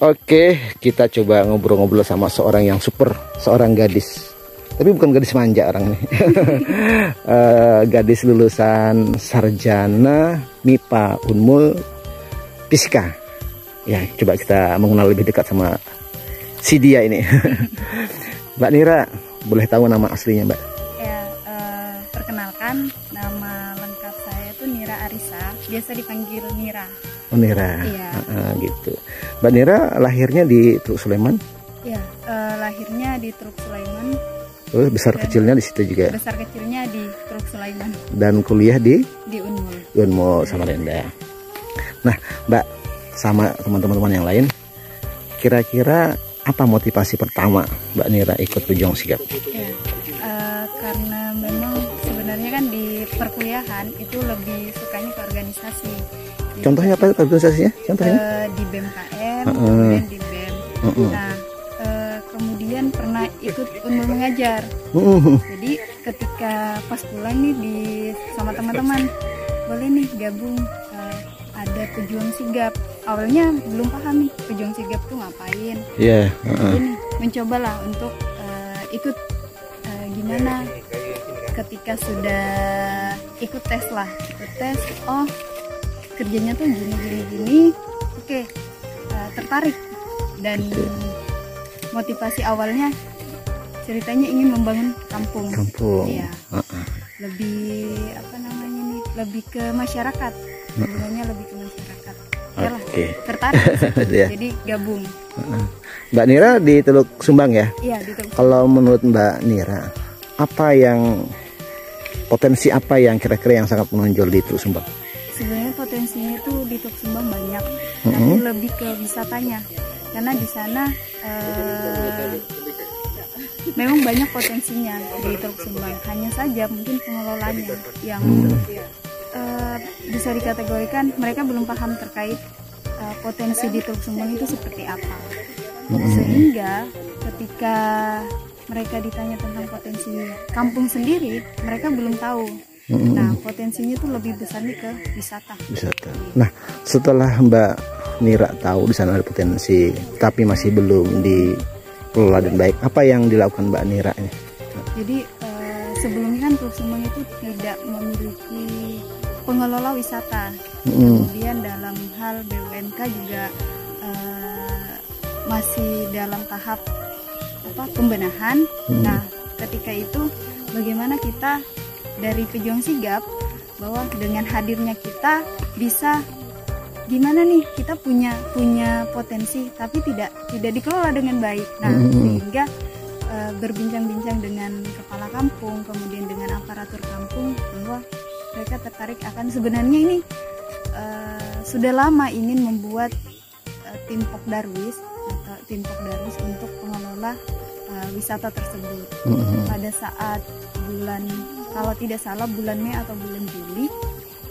Oke, kita coba ngobrol-ngobrol sama seorang yang super, seorang gadis. Tapi bukan gadis manja orang nih. Gadis lulusan sarjana MIPA Unmul Fisika. Ya, coba kita mengenal lebih dekat sama si dia ini. Mbak Nira, boleh tahu nama aslinya, Mbak? Ya, perkenalkan, nama lengkap saya itu Nira Arisa, biasa dipanggil Nira. Oh, Nira. Iya. Gitu. Mbak Nira lahirnya di Truk Sulaiman? Ya, lahirnya di Truk Sulaiman. Terus besar kecilnya di situ juga. Besar kecilnya di Truk Sulaiman. Dan kuliah di Unmul. Unmul Samarinda. Nah, Mbak, sama teman-teman yang lain, kira-kira apa motivasi pertama Mbak Nira ikut Pejuang Sigap? Ya, karena memang sebenarnya kan di perkuliahan itu lebih sukanya ke organisasi. Contohnya apa organisasinya? Contohnya? Di BMKM, kemudian di BEM. Nah, kemudian pernah ikut Unmul mengajar. Jadi ketika pas pulang nih sama teman-teman, boleh nih gabung, ada Pejuang Sigap. Awalnya belum paham nih Pejuang Sigap tuh ngapain. Iya. Ini mencobalah untuk ikut, gimana ketika sudah ikut tes, oh kerjanya tuh gini, oke, tertarik. Dan motivasi awalnya ceritanya ingin membangun kampung. Iya. Lebih apa namanya nih, lebih ke masyarakat, sebenarnya lebih ke masyarakat. Oke. Tertarik ya. Jadi gabung. Mbak Nira di Teluk Sumbang ya? Iya, di Teluk Sumbang. Kalau menurut Mbak Nira, potensi apa yang kira-kira yang sangat menonjol di Teluk Sumbang? Sebenarnya potensinya itu di Teluk Sumbang banyak, tapi lebih ke wisatanya. Karena di sana memang banyak potensinya di Teluk Sumbang. Hanya saja mungkin pengelolanya yang bisa dikategorikan mereka belum paham terkait potensi di Teluk Sumbang itu seperti apa. Sehingga ketika mereka ditanya tentang potensi kampung sendiri, mereka belum tahu. Nah, potensinya itu lebih besarnya ke wisata. Nah, setelah Mbak Nira tahu di sana ada potensi, tapi masih belum dikelola dan baik, apa yang dilakukan Mbak Nira ini? Jadi sebelumnya kan Teluk Sumbang itu tidak memiliki pengelola wisata. Kemudian dalam hal BUMK juga masih dalam tahap pembenahan. Nah, ketika itu bagaimana kita dari Pejuang Sigap, bahwa dengan hadirnya kita bisa gimana nih, kita punya potensi tapi tidak dikelola dengan baik. Nah, sehingga berbincang-bincang dengan kepala kampung, kemudian dengan aparatur kampung, bahwa mereka tertarik akan sebenarnya ini sudah lama ingin membuat tim Pokdarwis untuk pengelola wisata tersebut. Pada saat bulan, kalau tidak salah bulan Mei atau bulan Juli,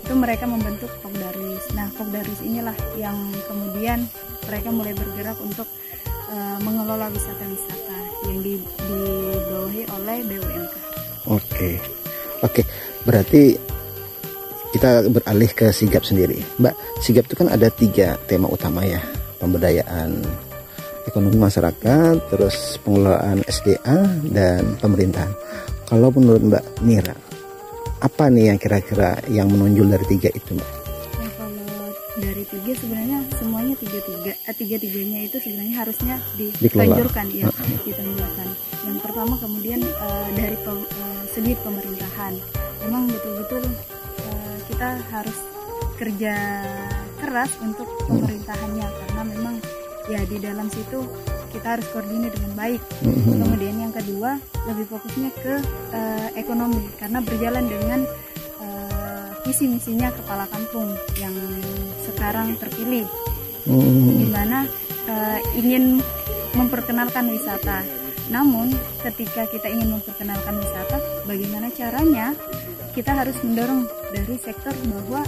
itu mereka membentuk Pokdarwis. Nah, Pokdarwis inilah yang kemudian mereka mulai bergerak untuk mengelola wisata-wisata yang dibawahi oleh BUMK. Oke. Berarti kita beralih ke Sigap sendiri. Mbak, Sigap itu kan ada 3 tema utama ya. Pemberdayaan ekonomi masyarakat, terus pengelolaan SDA, dan pemerintahan. Kalau menurut Mbak Nira, apa nih yang kira-kira yang menonjol dari 3 itu, Mbak? Ya, kalau dari 3 sebenarnya semuanya tiga-tiganya itu sebenarnya harusnya ditanjurkan, ya, ditanjurkan. Yang pertama kemudian dari segi pemerintahan, memang betul-betul kita harus kerja keras untuk pemerintahannya, karena memang ya di dalam situ kita harus koordinir dengan baik. Kemudian yang kedua, lebih fokusnya ke ekonomi, karena berjalan dengan visi misinya kepala kampung yang sekarang terpilih, di mana ingin memperkenalkan wisata. Namun ketika kita ingin memperkenalkan wisata, bagaimana caranya? Kita harus mendorong dari sektor bahwa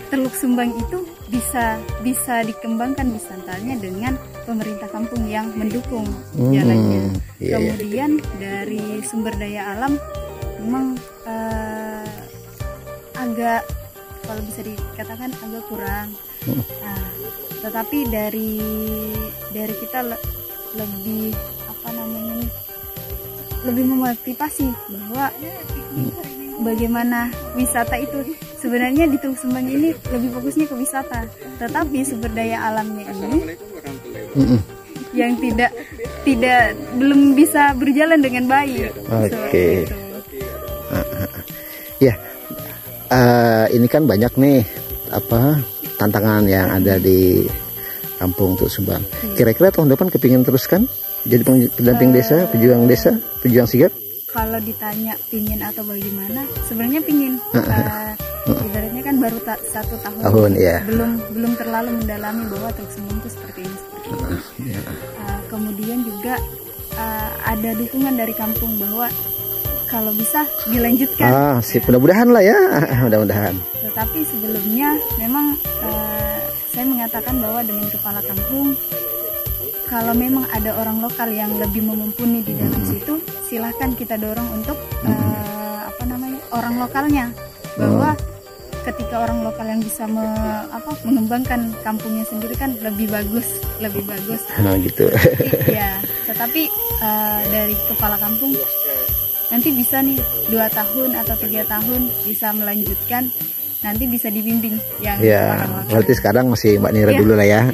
Teluk Sumbang itu bisa dikembangkan wisatanya dengan pemerintah kampung yang mendukung jalannya. Kemudian dari sumber daya alam memang agak, kalau bisa dikatakan agak kurang. Nah, tetapi dari kita lebih lebih memotivasi bahwa bagaimana wisata itu sebenarnya di Teluk Sembang ini lebih fokusnya ke wisata, tetapi sumber daya alamnya ini yang belum bisa berjalan dengan baik. Oke. Ya, ini kan banyak nih tantangan yang ada di Kampung Teluk Sembang. Kira-kira tahun depan kepingin teruskan jadi pendamping desa, pejuang sigap? Kalau ditanya pingin atau bagaimana, sebenarnya pingin. Ibaratnya kan baru 1 tahun, ya. belum terlalu mendalami bahwa Teluk Sembang itu seperti ini. Kemudian juga ada dukungan dari kampung bahwa kalau bisa dilanjutkan. Mudah-mudahan lah ya, mudah-mudahan. Tetapi sebelumnya memang saya mengatakan bahwa dengan kepala kampung, kalau memang ada orang lokal yang lebih memumpuni di dalam situ, silahkan kita dorong untuk orang lokalnya, bahwa ketika orang lokal yang bisa mengembangkan kampungnya sendiri kan lebih bagus. Gitu. Ya, tetapi dari kepala kampung nanti bisa nih 2 tahun atau 3 tahun bisa melanjutkan, nanti bisa dibimbing yang berarti sekarang masih Mbak Nira dulu lah ya.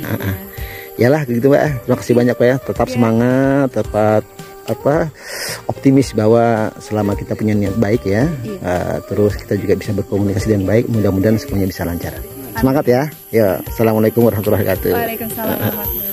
Yalah gitu Mbak, terima kasih banyak Pak ya, tetap semangat, tetap optimis bahwa selama kita punya niat baik ya, terus kita juga bisa berkomunikasi dengan baik, mudah-mudahan semuanya bisa lancar. Semangat ya. Ya, assalamualaikum warahmatullahi wabarakatuh. Waalaikumsalam warahmatullahi wabarakatuh.